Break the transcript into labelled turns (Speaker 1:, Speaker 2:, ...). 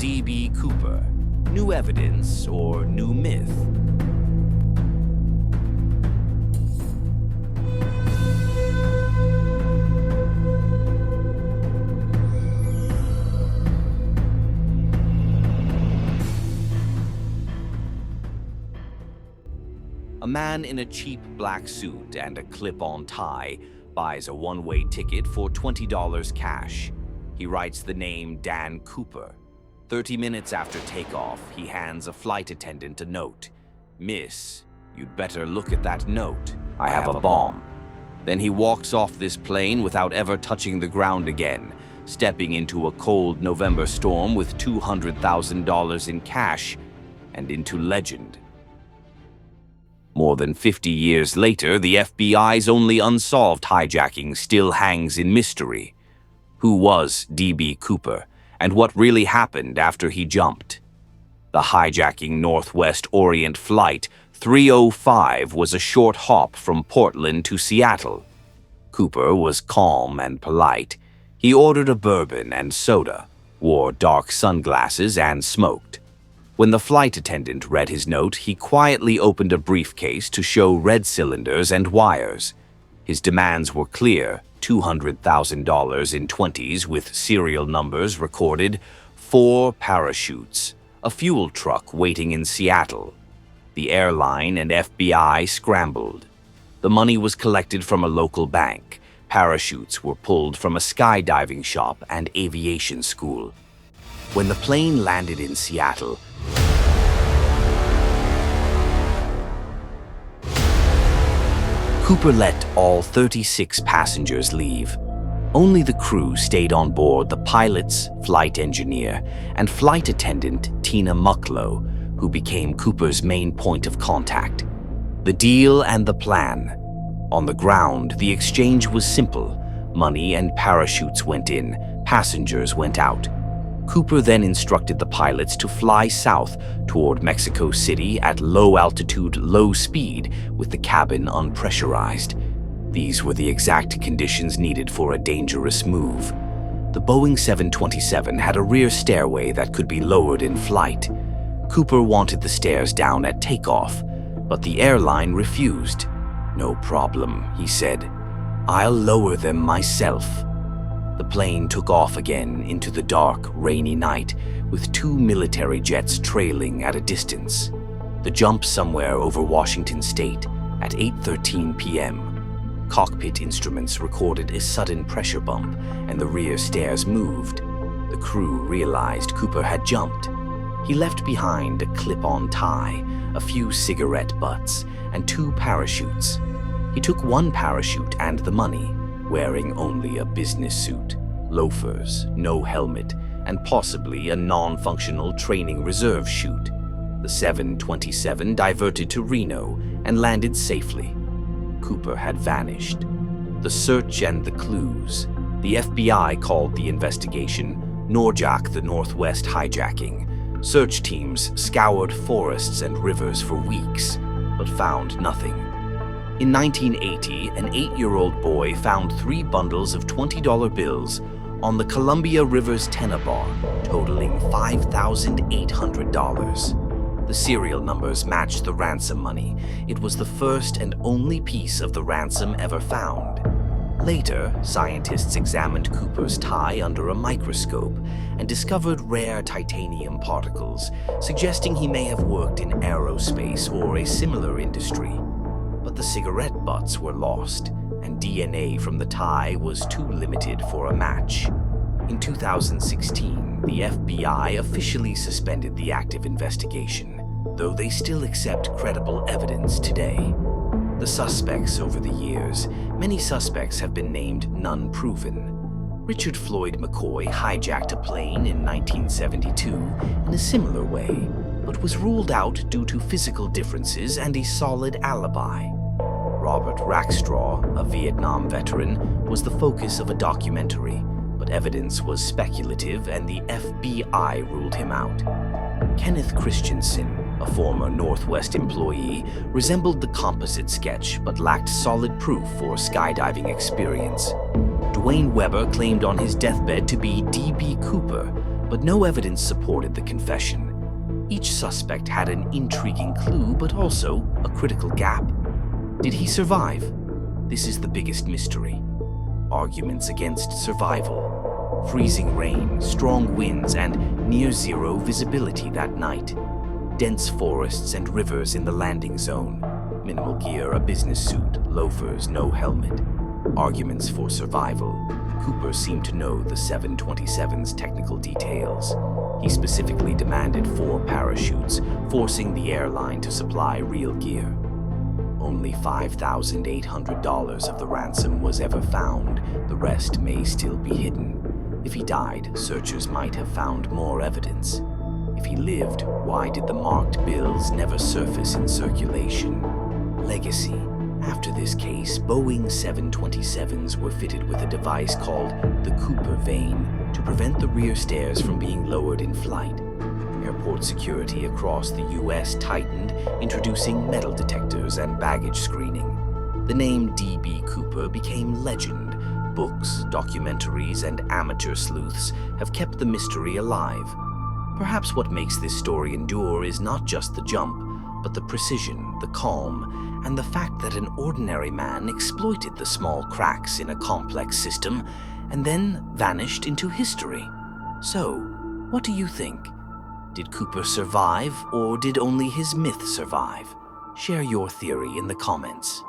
Speaker 1: D.B. Cooper? New evidence or new myth? A man in a cheap black suit and a clip-on tie buys a one-way ticket for $20 cash. He writes the name Dan Cooper. 30 minutes after takeoff, he hands a flight attendant a note. "Miss, you'd better look at that note. I have a bomb." Then he walks off this plane without ever touching the ground again, stepping into a cold November storm with $200,000 in cash and into legend. More than 50 years later, the FBI's only unsolved hijacking still hangs in mystery. Who was D.B. Cooper, and what really happened after he jumped? The hijacking Northwest Orient Flight 305 was a short hop from Portland to Seattle. Cooper was calm and polite. He ordered a bourbon and soda, wore dark sunglasses, and smoked. When the flight attendant read his note, he quietly opened a briefcase to show red cylinders and wires. His demands were clear: $200,000 in 20s with serial numbers recorded, 4 parachutes, a fuel truck waiting in Seattle. The airline and FBI scrambled. The money was collected from a local bank. Parachutes were pulled from a skydiving shop and aviation school. When the plane landed in Seattle, Cooper let all 36 passengers leave. Only the crew stayed on board: the pilots, flight engineer, and flight attendant Tina Mucklow, who became Cooper's main point of contact. The deal and the plan. On the ground, the exchange was simple. Money and parachutes went in, passengers went out. Cooper then instructed the pilots to fly south toward Mexico City at low altitude, low speed, with the cabin unpressurized. These were the exact conditions needed for a dangerous move. The Boeing 727 had a rear stairway that could be lowered in flight. Cooper wanted the stairs down at takeoff, but the airline refused. "No problem," he said. "I'll lower them myself." The plane took off again into the dark, rainy night, with 2 military jets trailing at a distance. The jump somewhere over Washington state at 8:13 p.m. Cockpit instruments recorded a sudden pressure bump, and the rear stairs moved. The crew realized Cooper had jumped. He left behind a clip-on tie, a few cigarette butts, and 2 parachutes. He took 1 parachute and the money, wearing only a business suit, loafers, no helmet, and possibly a non-functional training reserve chute. The 727 diverted to Reno and landed safely. Cooper had vanished. The search and the clues. The FBI called the investigation NORJAC, the Northwest hijacking. Search teams scoured forests and rivers for weeks, but found nothing. In 1980, an 8-year-old boy found 3 bundles of $20 bills on the Columbia River's tenor bar, totaling $5,800. The serial numbers matched the ransom money. It was the first and only piece of the ransom ever found. Later, scientists examined Cooper's tie under a microscope and discovered rare titanium particles, suggesting he may have worked in aerospace or a similar industry. But the cigarette butts were lost, and DNA from the tie was too limited for a match. In 2016, the FBI officially suspended the active investigation, though they still accept credible evidence today. The suspects over the years, many suspects have been named, none proven. Richard Floyd McCoy hijacked a plane in 1972 in a similar way, but was ruled out due to physical differences and a solid alibi. Robert Rackstraw, a Vietnam veteran, was the focus of a documentary, but evidence was speculative and the FBI ruled him out. Kenneth Christensen, a former Northwest employee, resembled the composite sketch but lacked solid proof for skydiving experience. Dwayne Weber claimed on his deathbed to be D.B. Cooper, But no evidence supported the confession. Each suspect had an intriguing clue, but also a critical gap. Did he survive? This is the biggest mystery. Arguments against survival. Freezing rain, strong winds, and near-zero visibility that night. Dense forests and rivers in the landing zone. Minimal gear, a business suit, loafers, no helmet. Arguments for survival. Cooper seemed to know the 727's technical details. He specifically demanded 4 parachutes, forcing the airline to supply real gear. Only $5,800 of the ransom was ever found. The rest may still be hidden. If he died, searchers might have found more evidence. If he lived, why did the marked bills never surface in circulation? Legacy. After this case, Boeing 727s were fitted with a device called the Cooper vane to prevent the rear stairs from being lowered in flight. Airport security across the U.S. tightened, introducing metal detectors and baggage screening. The name D.B. Cooper became legend. Books, documentaries, and amateur sleuths have kept the mystery alive. Perhaps what makes this story endure is not just the jump, but the precision, the calm, and the fact that an ordinary man exploited the small cracks in a complex system and then vanished into history. So, what do you think? Did Cooper survive, or did only his myth survive? Share your theory in the comments.